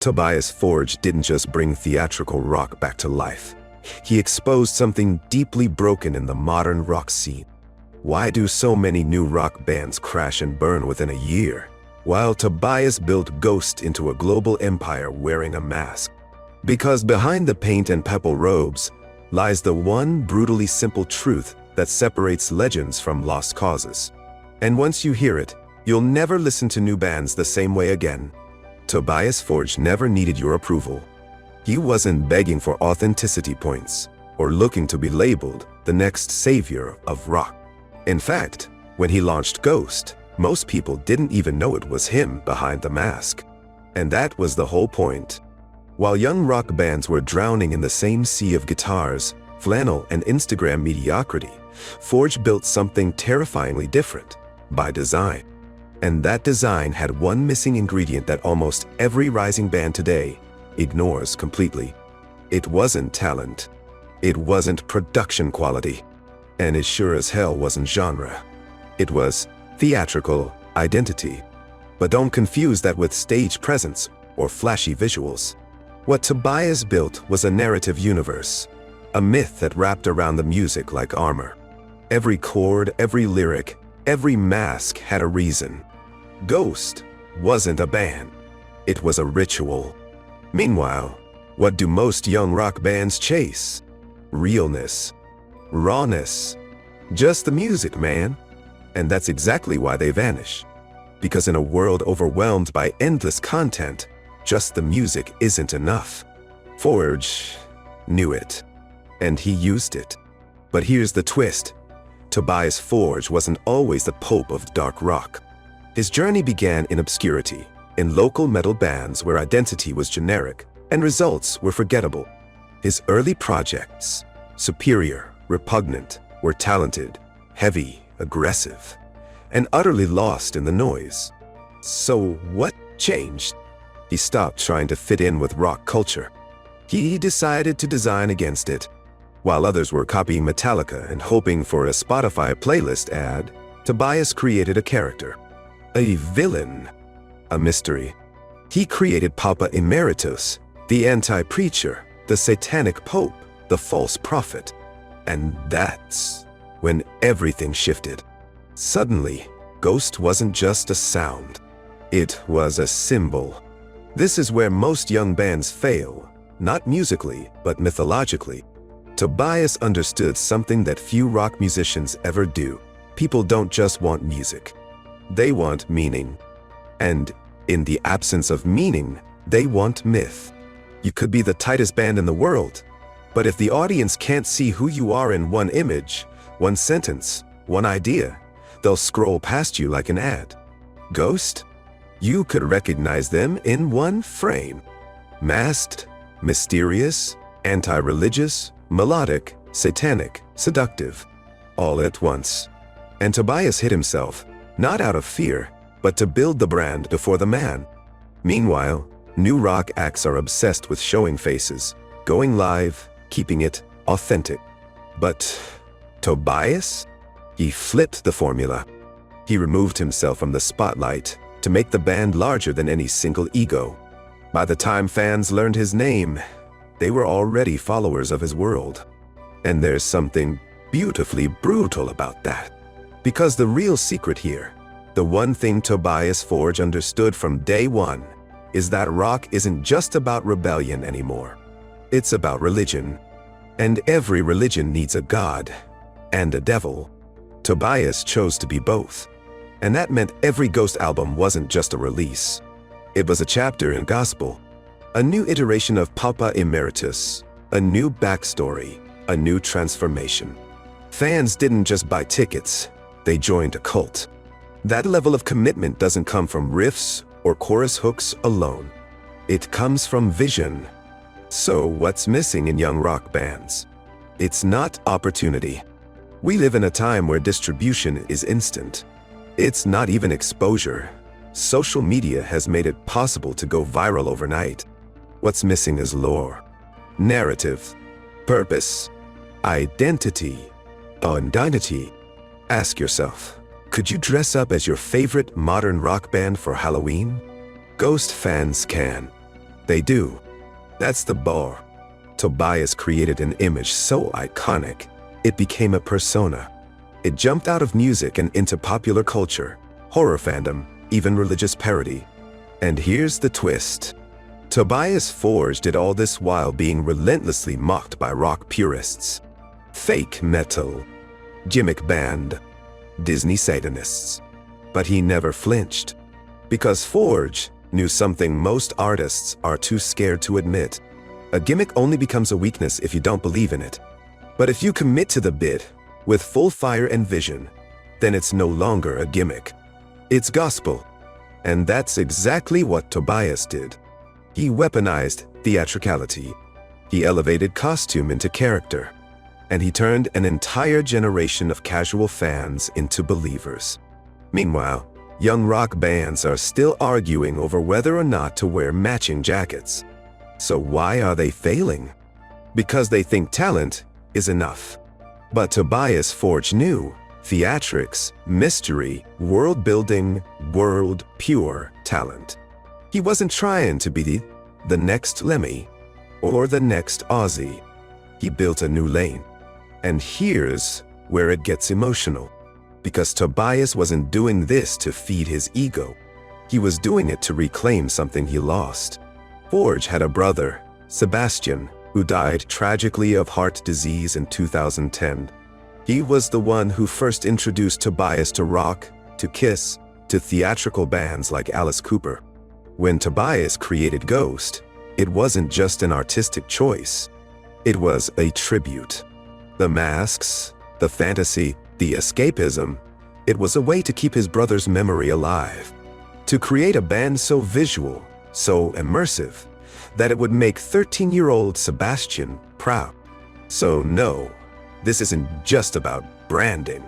Tobias Forge didn't just bring theatrical rock back to life. He exposed something deeply broken in the modern rock scene. Why do so many new rock bands crash and burn within a year, while Tobias built Ghost into a global empire wearing a mask? Because behind the paint and purple robes lies the one brutally simple truth that separates legends from lost causes. And once you hear it, you'll never listen to new bands the same way again. Tobias Forge never needed your approval. He wasn't begging for authenticity points or looking to be labeled the next savior of rock. In fact, when he launched Ghost, most people didn't even know it was him behind the mask. And that was the whole point. While young rock bands were drowning in the same sea of guitars, flannel, and Instagram mediocrity, Forge built something terrifyingly different, by design. And that design had one missing ingredient that almost every rising band today ignores completely. It wasn't talent. It wasn't production quality. And it sure as hell wasn't genre. It was theatrical identity. But don't confuse that with stage presence or flashy visuals. What Tobias built was a narrative universe, a myth that wrapped around the music like armor. Every chord, every lyric, every mask had a reason. Ghost wasn't a band. It was a ritual. Meanwhile, what do most young rock bands chase? Realness. Rawness. Just the music, man. And that's exactly why they vanish. Because in a world overwhelmed by endless content, just the music isn't enough. Forge knew it, and he used it. But here's the twist. Tobias Forge wasn't always the pope of dark rock. His journey began in obscurity, in local metal bands where identity was generic and results were forgettable. His early projects, superior, repugnant, were talented, heavy, aggressive, and utterly lost in the noise. So what changed? He stopped trying to fit in with rock culture. He decided to design against it. While others were copying Metallica and hoping for a Spotify playlist ad, Tobias created a character. A villain. A mystery. He created Papa Emeritus, the anti-preacher, the satanic pope, the false prophet. And that's when everything shifted. Suddenly, Ghost wasn't just a sound. It was a symbol. This is where most young bands fail, not musically, but mythologically. Tobias understood something that few rock musicians ever do. People don't just want music. They want meaning. And in the absence of meaning, they want myth. You could be the tightest band in the world, but if the audience can't see who you are in one image, one sentence, one idea, they'll scroll past you like an ad. Ghost? You could recognize them in one frame. Masked, mysterious, anti-religious, melodic, satanic, seductive, all at once. And Tobias hit himself, not out of fear, but to build the brand before the man. Meanwhile, new rock acts are obsessed with showing faces, going live, keeping it authentic. But Tobias? He flipped the formula. He removed himself from the spotlight to make the band larger than any single ego. By the time fans learned his name, they were already followers of his world. And there's something beautifully brutal about that. Because the real secret here, the one thing Tobias Forge understood from day one, is that rock isn't just about rebellion anymore. It's about religion. And every religion needs a god and a devil. Tobias chose to be both. And that meant every Ghost album wasn't just a release. It was a chapter in gospel, a new iteration of Papa Emeritus, a new backstory, a new transformation. Fans didn't just buy tickets, they joined a cult. That level of commitment doesn't come from riffs or chorus hooks alone. It comes from vision. So what's missing in young rock bands? It's not opportunity. We live in a time where distribution is instant. It's not even exposure. Social media has made it possible to go viral overnight. What's missing is lore, narrative, purpose, identity, identity. Ask yourself, could you dress up as your favorite modern rock band for Halloween? Ghost fans can. They do. That's the bar. Tobias created an image so iconic, it became a persona. It jumped out of music and into popular culture, horror fandom, even religious parody. And here's the twist. Tobias Forge did all this while being relentlessly mocked by rock purists, fake metal, gimmick band, Disney Satanists. But he never flinched. Because Forge knew something most artists are too scared to admit. A gimmick only becomes a weakness if you don't believe in it. But if you commit to the bit with full fire and vision, then it's no longer a gimmick. It's gospel. And that's exactly what Tobias did. He weaponized theatricality. He elevated costume into character. And he turned an entire generation of casual fans into believers. Meanwhile, young rock bands are still arguing over whether or not to wear matching jackets. So why are they failing? Because they think talent is enough. But Tobias Forge knew theatrics, mystery, world-building, world-pure talent. He wasn't trying to be the next Lemmy or the next Ozzy. He built a new lane. And here's where it gets emotional. Because Tobias wasn't doing this to feed his ego. He was doing it to reclaim something he lost. Forge had a brother, Sebastian, who died tragically of heart disease in 2010. He was the one who first introduced Tobias to rock, to Kiss, to theatrical bands like Alice Cooper. When Tobias created Ghost, it wasn't just an artistic choice. It was a tribute. The masks, the fantasy, the escapism, it was a way to keep his brother's memory alive. To create a band so visual, so immersive, that it would make 13-year-old Sebastian proud. So no, this isn't just about branding.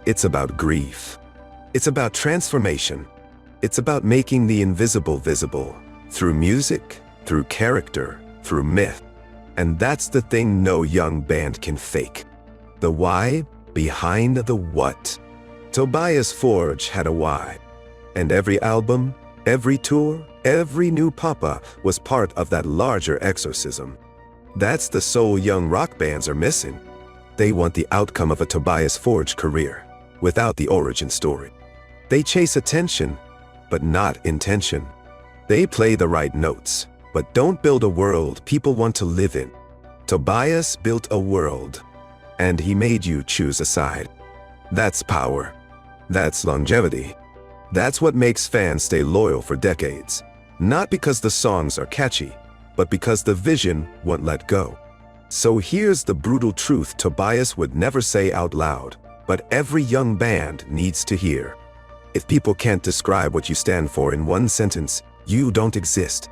It's about grief. It's about transformation. It's about making the invisible visible, through music, through character, through myth. And that's the thing no young band can fake. The why behind the what. Tobias Forge had a why. And every album, every tour, every new papa was part of that larger exorcism. That's the soul young rock bands are missing. They want the outcome of a Tobias Forge career, without the origin story. They chase attention, but not intention. They play the right notes, but don't build a world people want to live in. Tobias built a world, and he made you choose a side. That's power. That's longevity. That's what makes fans stay loyal for decades. Not because the songs are catchy, but because the vision won't let go. So here's the brutal truth Tobias would never say out loud, but every young band needs to hear. If people can't describe what you stand for in one sentence, you don't exist.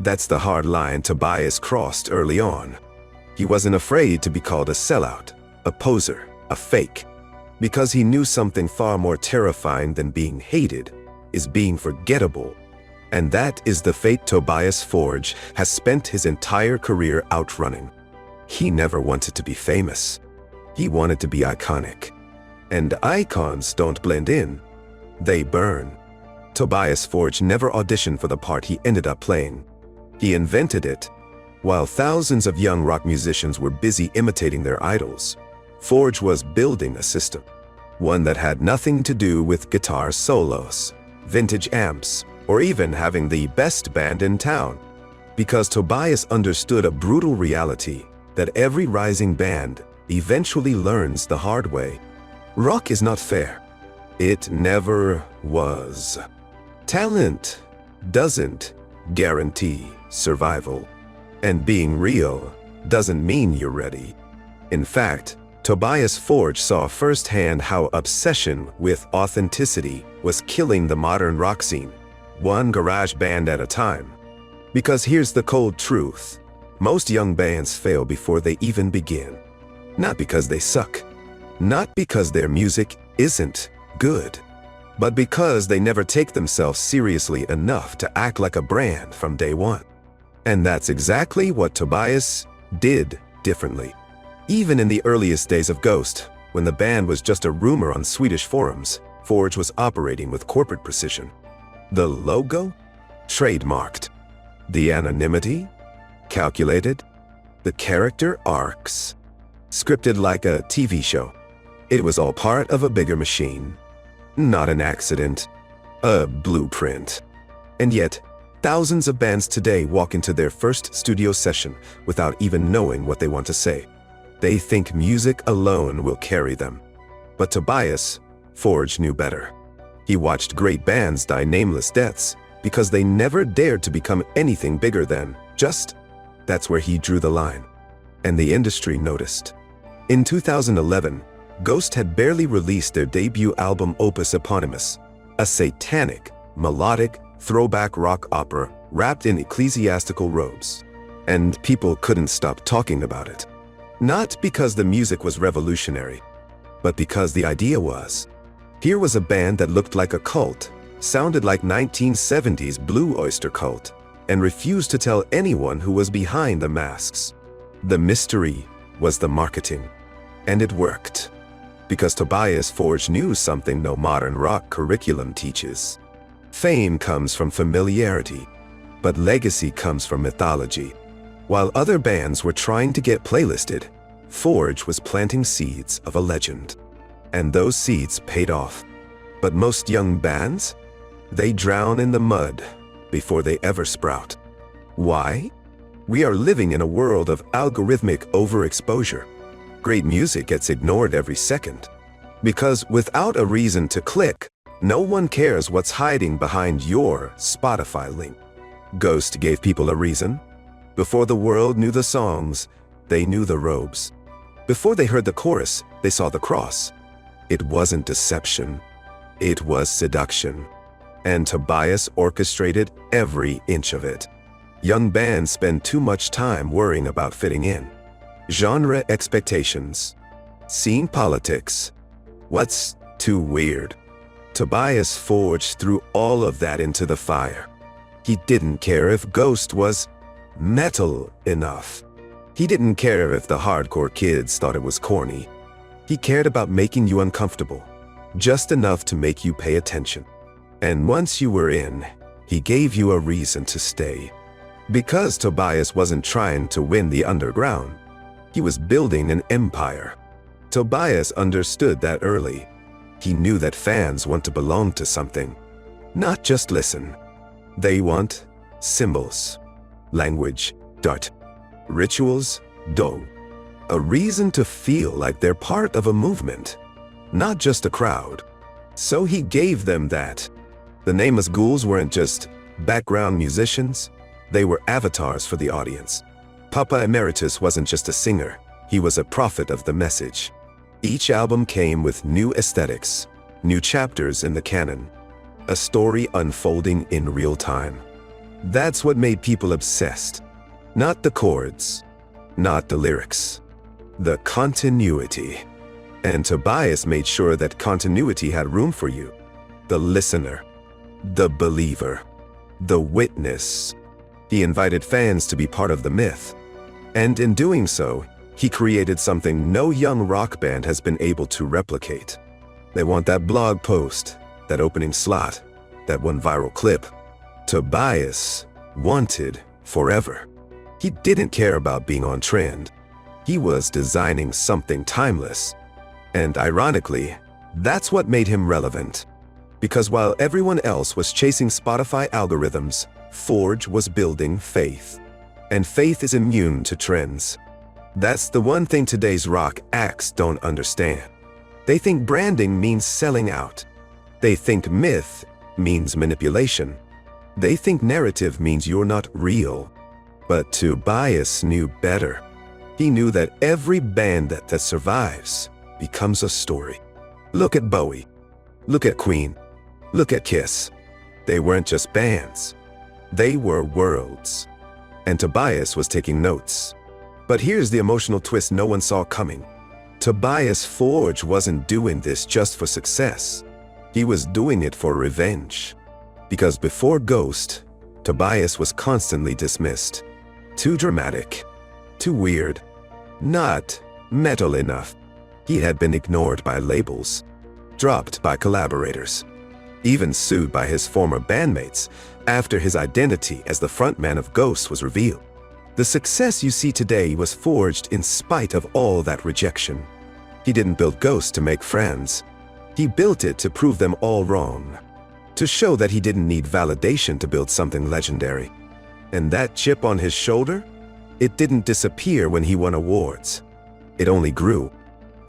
That's the hard line Tobias crossed early on. He wasn't afraid to be called a sellout, a poser, a fake. Because he knew something far more terrifying than being hated is being forgettable. And that is the fate Tobias Forge has spent his entire career outrunning. He never wanted to be famous. He wanted to be iconic. And icons don't blend in. They burn. Tobias Forge never auditioned for the part he ended up playing. He invented it. While thousands of young rock musicians were busy imitating their idols, Forge was building a system. One that had nothing to do with guitar solos, vintage amps, or even having the best band in town. Because Tobias understood a brutal reality that every rising band eventually learns the hard way. Rock is not fair. It never was. Talent doesn't guarantee survival. And being real doesn't mean you're ready. In fact, Tobias Forge saw firsthand how obsession with authenticity was killing the modern rock scene, one garage band at a time. Because here's the cold truth. Most young bands fail before they even begin. Not because they suck. Not because their music isn't good. But because they never take themselves seriously enough to act like a brand from day one. And that's exactly what Tobias did differently. Even in the earliest days of Ghost, when the band was just a rumor on Swedish forums, Forge was operating with corporate precision. The logo? Trademarked. The anonymity? Calculated? The character arcs? Scripted like a TV show. It was all part of a bigger machine. Not an accident. A blueprint. And yet, thousands of bands today walk into their first studio session without even knowing what they want to say. They think music alone will carry them. But Tobias Forge knew better. He watched great bands die nameless deaths because they never dared to become anything bigger than just. That's where he drew the line. And the industry noticed. In 2011, Ghost had barely released their debut album Opus Eponymous, a satanic, melodic, throwback rock opera wrapped in ecclesiastical robes. And people couldn't stop talking about it. Not because the music was revolutionary, but because the idea was. Here was a band that looked like a cult, sounded like 1970s Blue Oyster Cult, and refused to tell anyone who was behind the masks. The mystery was the marketing. And it worked. Because Tobias Forge knew something no modern rock curriculum teaches. Fame comes from familiarity, but legacy comes from mythology. While other bands were trying to get playlisted, Forge was planting seeds of a legend. And those seeds paid off. But most young bands? They drown in the mud before they ever sprout. Why? We are living in a world of algorithmic overexposure. Great music gets ignored every second. Because without a reason to click, no one cares what's hiding behind your Spotify link. Ghost gave people a reason. Before the world knew the songs, they knew the robes. Before they heard the chorus, they saw the cross. It wasn't deception. It was seduction. And Tobias orchestrated every inch of it. Young bands spend too much time worrying about fitting in. Genre expectations. Scene politics. What's too weird? Tobias Forge threw all of that into the fire. He didn't care if Ghost was metal enough. He didn't care if the hardcore kids thought it was corny. He cared about making you uncomfortable, just enough to make you pay attention. And once you were in, he gave you a reason to stay. Because Tobias wasn't trying to win the underground, he was building an empire. Tobias understood that early. He knew that fans want to belong to something, not just listen. They want symbols, language, dart, rituals, dough. A reason to feel like they're part of a movement, not just a crowd. So he gave them that. The Nameless Ghouls weren't just background musicians, they were avatars for the audience. Papa Emeritus wasn't just a singer, he was a prophet of the message. Each album came with new aesthetics, new chapters in the canon, a story unfolding in real time. That's what made people obsessed. Not the chords, not the lyrics, the continuity. And Tobias made sure that continuity had room for you. The listener, the believer, the witness. He invited fans to be part of the myth. And in doing so, he created something no young rock band has been able to replicate. They want that blog post, that opening slot, that one viral clip. Tobias wanted forever. He didn't care about being on trend. He was designing something timeless. And ironically, that's what made him relevant. Because while everyone else was chasing Spotify algorithms, Forge was building faith. And faith is immune to trends. That's the one thing today's rock acts don't understand. They think branding means selling out. They think myth means manipulation. They think narrative means you're not real. But Tobias knew better. He knew that every band that survives becomes a story. Look at Bowie. Look at Queen. Look at Kiss. They weren't just bands. They were worlds. And Tobias was taking notes. But here's the emotional twist no one saw coming. Tobias Forge wasn't doing this just for success. He was doing it for revenge. Because before Ghost, Tobias was constantly dismissed. Too dramatic. Too weird. Not metal enough. He had been ignored by labels. Dropped by collaborators. even sued by his former bandmates after his identity as the frontman of Ghost was revealed. The success you see today was forged in spite of all that rejection. He didn't build Ghost to make friends. He built it to prove them all wrong, to show that he didn't need validation to build something legendary. And that chip on his shoulder? It didn't disappear when he won awards. It only grew.